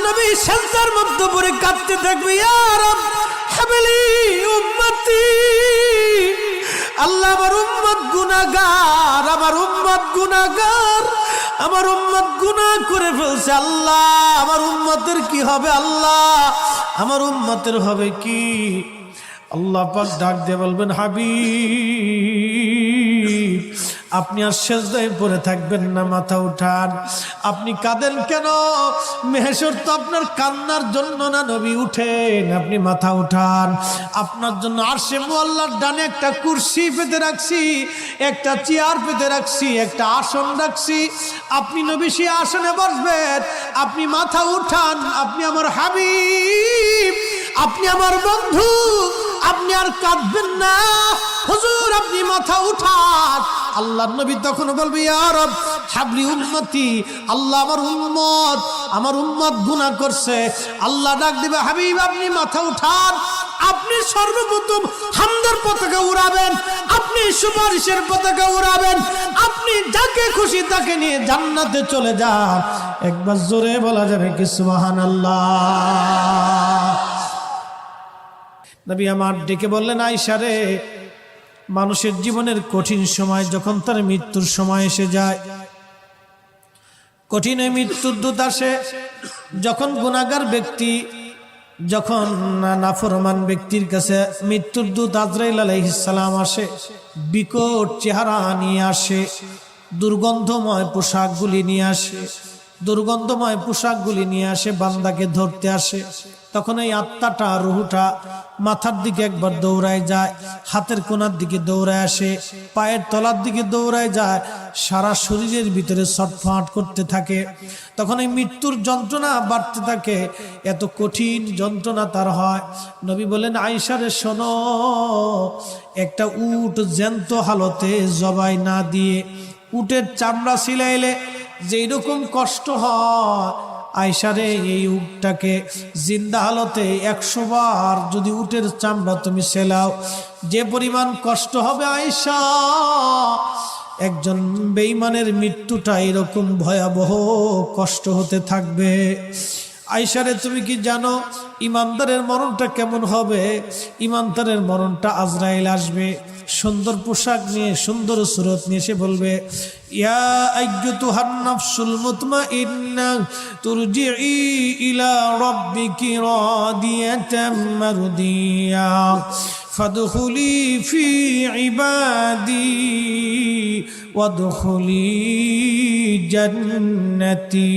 নবী সেজদার মধ্যে পড়ে কাঁদতে থাকবে, ইয়া রব হাবলি উম্মতি, আল্লাহ আমার উম্মত গুনাহগার, আমার উম্মত গুনাহগার, আমার উম্মত গুনাহ করে ফেলছে, আল্লাহ আমার উম্মতের কি হবে, আল্লাহ আমার উম্মতের হবে কি? আল্লাহ পাক ডাক দিয়ে বলবেন, হাবিব আপনি আর সেজদায় পড়ে থাকবেন না, মাথা উঠান। আপনি কাঁদেন কেন? মেহেশর তো আপনার কান্নার জন্য না নবী, উঠেন, আপনি মাথা উঠান। আপনার জন্য আরশে মুআল্লার ডানে একটা কুরসি পেতে রাখছি, একটা চেয়ার পেতে রাখছি, একটা আসন রাখছি, আপনি নবী সেই আসনে বসবেন। আপনি মাথা উঠান, আপনি আমার হাবিব, আপনি আমার বন্ধু, আপনি আর কাঁদবেন না। হুজুর আপনি মাথা উঠান। আল্লাহর নবী তখন বলবে, ইয়া রব হাবলি উম্মতি, আল্লাহ আমার উম্মত গুনাহ করছে। আল্লাহ ডাক দিবে, হাবিব আপনি মাথা উঠান, আপনি সর্বপ্রথম হামদের পতাকা উড়াবেন, আপনি সুপারিশের পতাকা উড়াবেন, আপনি যাকে খুশি তাকে নিয়ে জান্নাতে চলে যান। একবার জোরে বলা যাবে কি সুবহানাল্লাহ? নবী আমার ডেকে বললেন, আয়েশা রে, মানুষের জীবনের কঠিন সময় যখন তার মৃত্যুর সময় এসে যায়, কঠিন মৃত্যুর দূত আসে, যখন গুনাহগার ব্যক্তি, যখন নাফরমান ব্যক্তির কাছে মৃত্যুর দূত আজরাইল আলাইহিস সালাম আসে, বিকট চেহারা নিয়ে আসে, দুর্গন্ধময় পোশাকগুলি নিয়ে আসে, দুর্গন্ধময় পোশাকগুলি নিয়ে আসে, বান্দাকে ধরতে আসে। তখন এই আত্মাটা, রুহুটা মাথার দিকে একবার দৌড়ায় যায়, হাতের কোনার দিকে দৌড়ায় আসে, পায়ের তলার দিকে দৌড়ায় যায়, সারা শরীরের ভিতরে ছটফট করতে থাকে। তখন এই মৃত্যুর যন্ত্রণা বাড়তে থাকে, এত কঠিন যন্ত্রণা তার হয়। নবী বলেন, আয়েশা রে শোনো, একটা উট জ্যান্ত হালতে জবাই না দিয়ে উটের চামড়া ছিলাইলে যেই রকম কষ্ট হয়, আয়েশা রে এই উটটাকে জিন্দা হালতে 100 বার যদি উটের চামড়া তুমি সেলাও, যে পরিমাণ কষ্ট হবে আয়েশা, একজন বেঈমানের মৃত্যুটা এরকম ভয়াবহ কষ্ট হতে থাকবে। আয়েশা রে তুমি কি জানো ইমানদারের মরণটা কেমন হবে? ইমানদারের মরণটা আজরাইল আসবে, সুন্দর পোশাক নিয়ে, সুন্দর সুরত নিয়ে এসে বলবে, ইয়া আইয়ুতুহান নাফসুল মুতমাইন্না তুরজিই ইলা রাব্বিকি রাদিয়াতাম মারদিয়া ফাদখুলি ফি ইবাদি ওয়াদখুলি জান্নাতি।